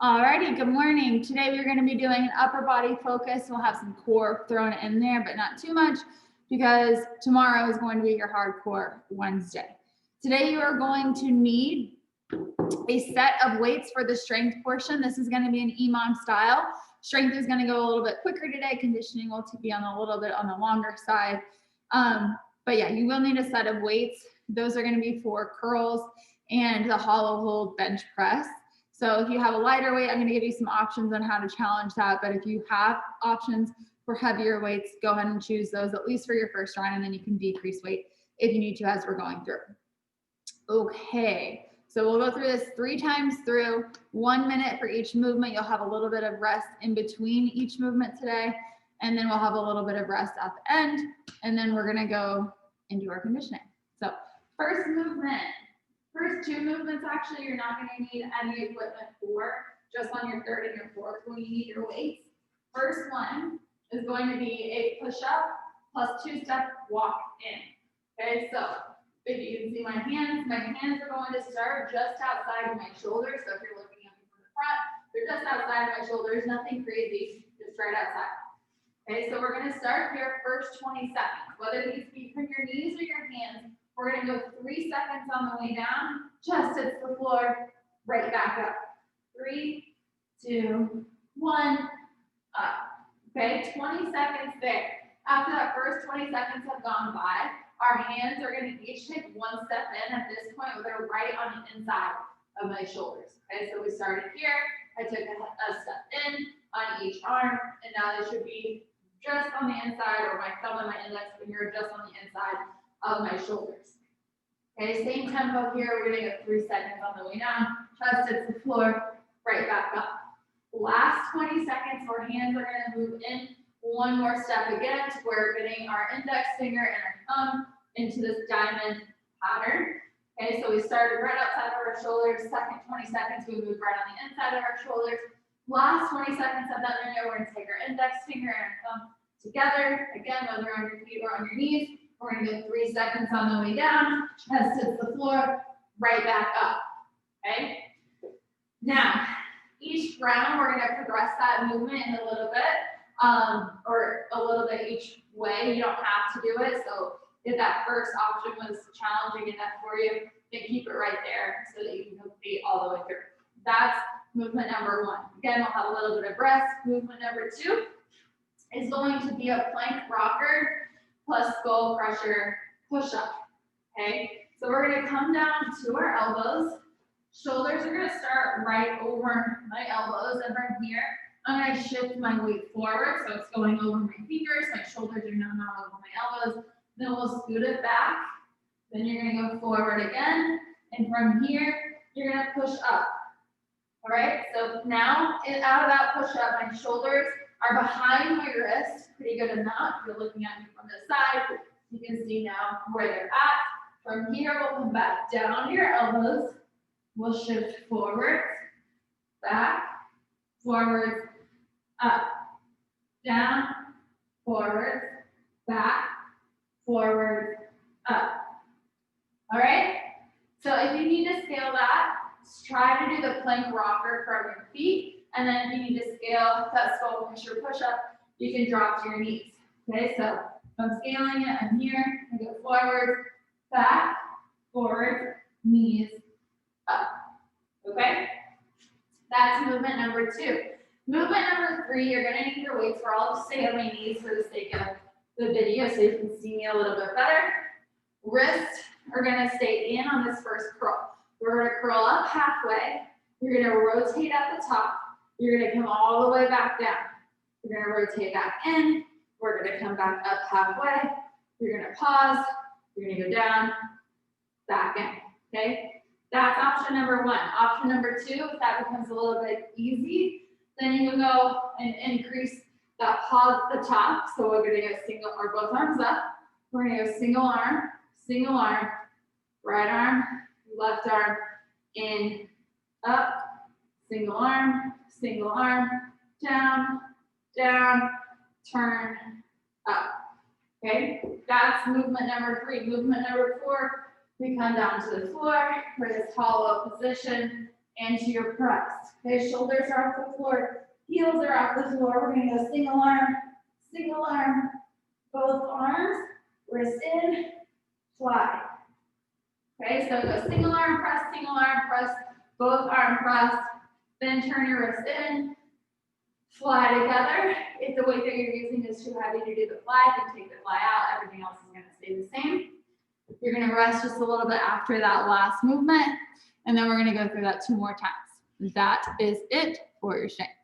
Alrighty, good morning. Today we're going to be doing an upper body focus. We'll have some core thrown in there, but not too much because tomorrow is going to be your hardcore Wednesday. Today you are going to need a set of weights for the strength portion. This is going to be an EMOM style. Strength is going to go a little bit quicker today. Conditioning will be on a little bit on the longer side. But yeah, you will need a set of weights. Those are going to be for curls and the hollow hold bench press. So if you have a lighter weight, I'm going to give you some options on how to challenge that. But if you have options for heavier weights, go ahead and choose those, at least for your first round, and then you can decrease weight if you need to as we're going through. Okay, so we'll go through this 3 times through, 1 minute for each movement. You'll have a little bit of rest in between each movement today, and then we'll have a little bit of rest at the end, and then we're going to go into our conditioning. So first movement. First 2 movements, actually, you're not going to need any equipment for, just on your third and your fourth when you need your weights. First one is going to be a push-up plus 2-step walk in. Okay, so if you can see my hands are going to start just outside of my shoulders. So if you're looking at me from the front, they're just outside of my shoulders, nothing crazy, just right outside. Okay, so we're going to start here first 20 seconds, whether these be from your knees or your hands. We're going to go 3 seconds on the way down, chest hits the floor, right back up. 3, 2, 1, up. Okay, 20 seconds there. After that first 20 seconds have gone by, our hands are going to each take 1 step in at this point, where they're right on the inside of my shoulders. Okay, so we started here. I took a step in on each arm, and now they should be just on the inside, or my thumb and my index finger just on the inside of my shoulders. Okay, same tempo here. We're going to go 3 seconds on the way down. Chest hits the floor, right back up. Last 20 seconds, our hands are going to move in 1 more step again to where we're getting our index finger and our thumb into this diamond pattern. Okay, so we started right outside of our shoulders. Second 20 seconds, we move right on the inside of our shoulders. Last 20 seconds of that video, we're going to take our index finger and our thumb together. Again, whether on your feet or on your knees. We're going to go 3 seconds on the way down. Chest hits the floor, right back up. Okay? Now, each round, we're going to progress that movement in a little bit, or a little bit each way. You don't have to do it. So if that first option was challenging enough for you, then keep it right there so that you can complete all the way through. That's movement number 1. Again, we'll have a little bit of rest. Movement number 2 is going to be a plank rocker plus skull crusher push-up. Okay, so we're going to come down to our elbows. Shoulders are going to start right over my elbows, and from here, I'm going to shift my weight forward, so it's going over my fingers. My shoulders are now not over my elbows. Then we'll scoot it back. Then you're going to go forward again, and from here, you're going to push up. All right, so now out of that push-up, my shoulders are behind my wrist, pretty good amount. If you're looking at me from the side, you can see now where they're at. From here, we'll come back down to your elbows. We'll shift forward, back, forward, up, down, forward, back, forward, up. All right? So if you need to scale that, try to do the plank rocker from your feet. And then if you need to scale that skull crusher push-up, you can drop to your knees. Okay, so if I'm scaling it, I'm here. I go forward, back, forward, knees, up. Okay? That's movement number 2. Movement number 3, you're going to need your weights. I'll just stay on my knees for the sake of the video so you can see me a little bit better. Wrists are going to stay in on this first curl. We're going to curl up halfway. You're going to rotate at the top. You're going to come all the way back down. You're going to rotate back in. We're going to come back up halfway. You're going to pause. You're going to go down, back in. Okay? That's option number 1. Option number 2, if that becomes a little bit easy, then you can go and increase that pause at the top. So we're going to go single or both arms up. We're going to go single arm, right arm, left arm, in, up, single arm, down, down, turn, up. Okay, that's movement number 3. Movement number 4, we come down to the floor for this hollow position. into your press. Okay, shoulders are off the floor, heels are off the floor. We're gonna go single arm, both arms, wrist in, fly. Okay, so go single arm press, both arm press, then turn your wrist in, fly together. If the weight that you're using is too heavy to do the fly, then take the fly out. Everything else is gonna stay the same. You're gonna rest just a little bit after that last movement, and then we're gonna go through that 2 more times. That is it for your strength.